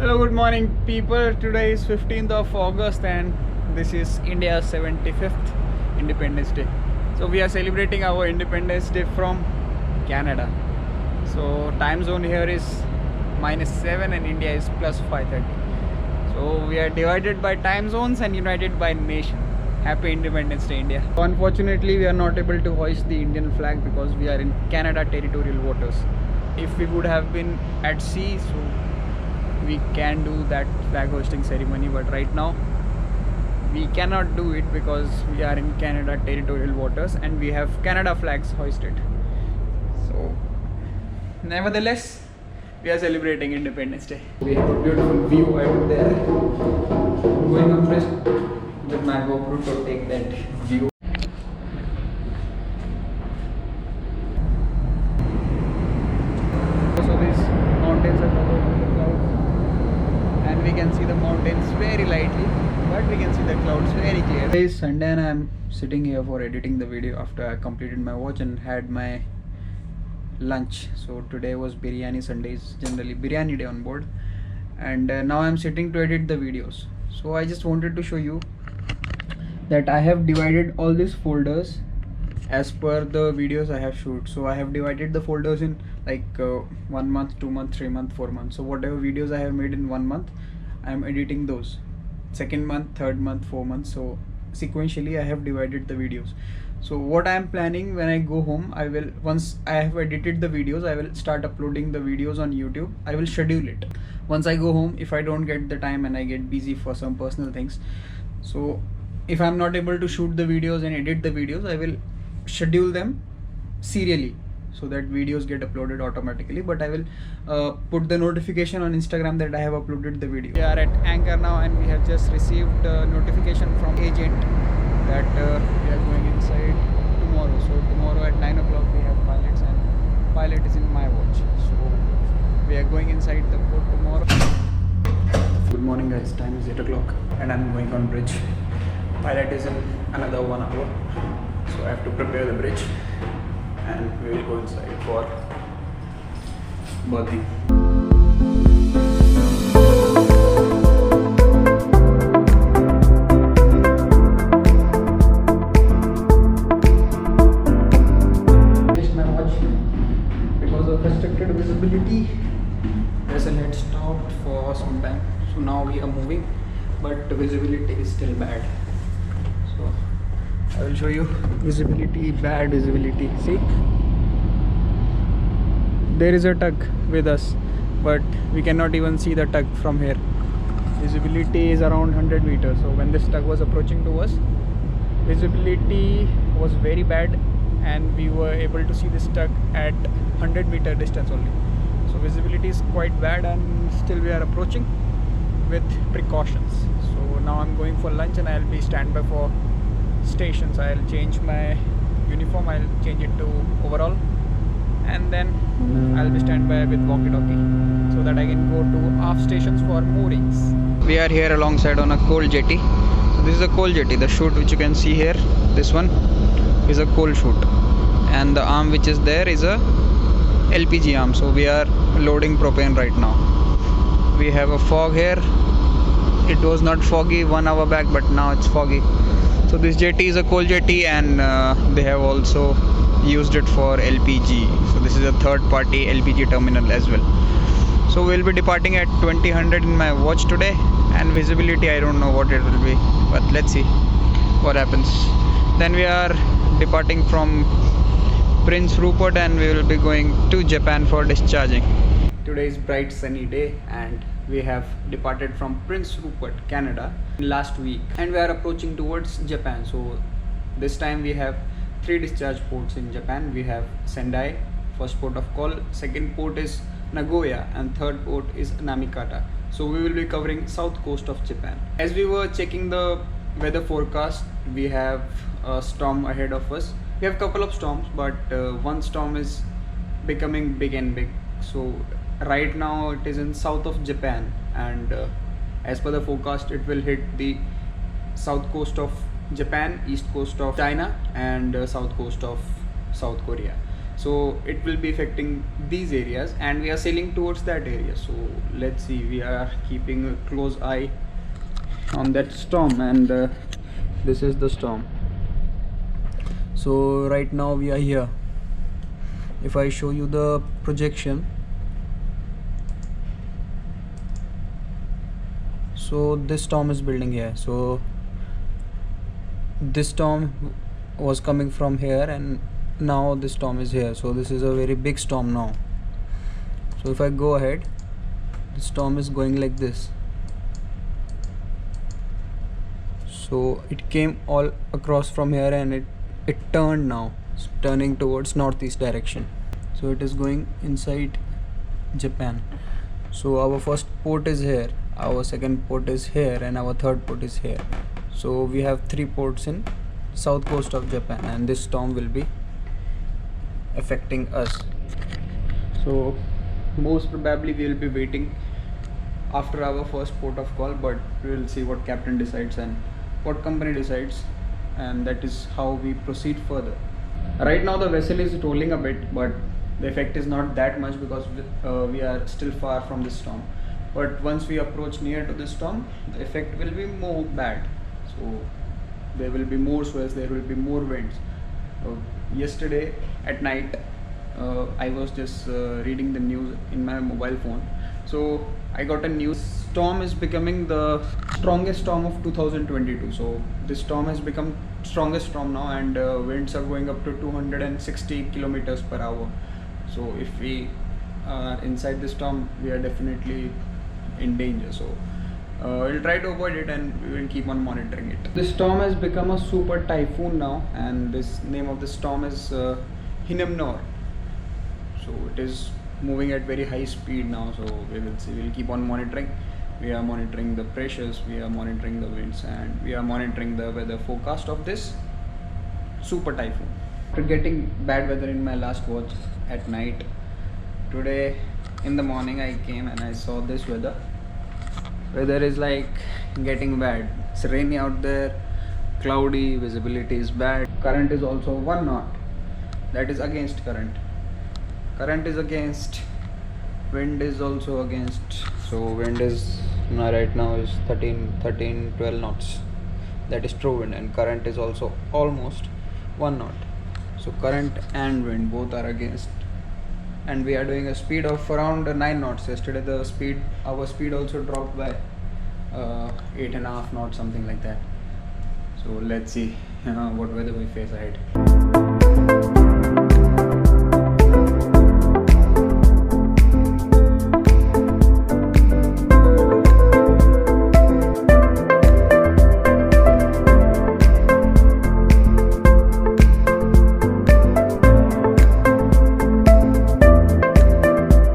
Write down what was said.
Hello, good morning, people. Today is 15th of August, and this is India's 75th Independence Day. So, we are celebrating our Independence Day from Canada. So, time zone here is -7 and India is +5:30. So, we are divided by time zones and united by nation. Happy Independence Day, India. So, unfortunately, we are not able to hoist the Indian flag because we are in Canada territorial waters. If we would have been at sea, so we can do that flag hoisting ceremony, but right now we cannot do it because we are in Canada territorial waters and we have Canada flags hoisted. So nevertheless, we are celebrating Independence Day. We have a beautiful view out there. I'm going up with my GoPro to take that view. So these mountains are covered with the clouds, and we can see the mountains very lightly, but we can see the clouds very clear. Today is Sunday and I am sitting here for editing the video after I completed my watch and had my lunch. So today was biryani. Sundays generally biryani day on board, and now I am sitting to edit the videos. So I just wanted to show you that I have divided all these folders as per the videos I have shoot. So I have divided the folders in like 1 month, 2 month, 3 month, 4 months. So whatever videos I have made in 1 month, I am editing those. 2nd month, 3rd month, 4 months. So sequentially I have divided the videos. So what I am planning when I go home, I will, once I have edited the videos, I will start uploading the videos on YouTube. I will schedule it. Once I go home, if I don't get the time and I get busy for some personal things, so if I'm not able to shoot the videos and edit the videos, I will schedule them serially so that videos get uploaded automatically. But I will put the notification on Instagram that I have uploaded the video. We are at Anchor now and we have just received a notification from agent that we are going inside tomorrow. So tomorrow at 9 o'clock we have pilots, and pilot is in my watch. So we are going inside the port tomorrow. Good morning guys, time is 8 o'clock and I'm going on bridge. Pilot is in another 1 hour, so I have to prepare the bridge and we will go inside for berthing. Finished my watch because of restricted visibility. Vessel had stopped for some time, so now we are moving, but the visibility is still bad. So I will show you visibility, bad visibility. See, there is a tug with us, but we cannot even see the tug from here. Visibility is around 100 meters. So when this tug was approaching to us, visibility was very bad and we were able to see this tug at 100-meter distance only. So visibility is quite bad and still we are approaching with precautions. So now I'm going for lunch and I'll be standby for stations. I'll change my uniform, I'll change it to overall, and then I'll be standby with walkie-talkie so that I can go to aft stations for moorings. We are here alongside on a coal jetty. So this is a coal jetty. The chute which you can see here, this one is a coal chute, and the arm which is there is a LPG arm. So we are loading propane right now. We have a fog here. It was not foggy 1 hour back, but now it's foggy. So this jetty is a coal jetty, and they have also used it for LPG. So this is a third party LPG terminal as well. So we'll be departing at 2000 in my watch today, and visibility I don't know what it will be, but let's see what happens. Then we are departing from Prince Rupert and we will be going to Japan for discharging. Today is bright sunny day and we have departed from Prince Rupert, Canada last week, and we are approaching towards Japan. So this time we have 3 discharge ports in Japan. We have Sendai, first port of call, second port is Nagoya, and third port is Namikata. So we will be covering south coast of Japan. As we were checking the weather forecast, we have a storm ahead of us. We have a couple of storms, but one storm is becoming big and big. So right now it is in south of Japan, and as per the forecast it will hit the south coast of Japan, east coast of China, and south coast of South Korea. so it will be affecting these areas, and we are sailing towards that area. So let's see, we are keeping a close eye on that storm, and this is the storm. So right now we are here. If I show you the projection, so this storm is building here. So this storm was coming from here, and now this storm is here. So this is a very big storm now. So if I go ahead, the storm is going like this. So it came all across from here, and it turned now. It's turning towards northeast direction. So it is going inside Japan. So our first port is here, our second port is here, and our third port is here. So we have 3 ports in south coast of Japan, and this storm will be affecting us. So most probably we will be waiting after our first port of call, but we will see what captain decides and what company decides, and that is how we proceed further. Right now the vessel is rolling a bit, but the effect is not that much because we are still far from this storm. But once we approach near to this storm, the effect will be more bad. So there will be more swells, there will be more winds. Yesterday at night, I was just reading the news in my mobile phone. So I got a news. Storm is becoming the strongest storm of 2022. So this storm has become strongest storm now, and winds are going up to 260 kilometers per hour. So if we are inside the storm, we are definitely in danger. So we'll try to avoid it, and we will keep on monitoring it. This storm has become a super typhoon now, and this name of the storm is Hinamnor. So it is moving at very high speed now. So we will see. We'll keep on monitoring. We are monitoring the pressures, we are monitoring the winds, and we are monitoring the weather forecast of this super typhoon. After getting bad weather in my last watch at night, today in the morning I came and I saw this weather. Weather is like getting bad. It's rainy out there, cloudy, visibility is bad. Current is also 1 knot. That is against current. Current is against. Wind is also against. So wind is right now is 12 knots. That is true wind, and current is also almost 1 knot. So current and wind both are against, and we are doing a speed of around 9 knots. Yesterday our speed also dropped by 8.5 knots, something like that. So let's see what weather we face ahead.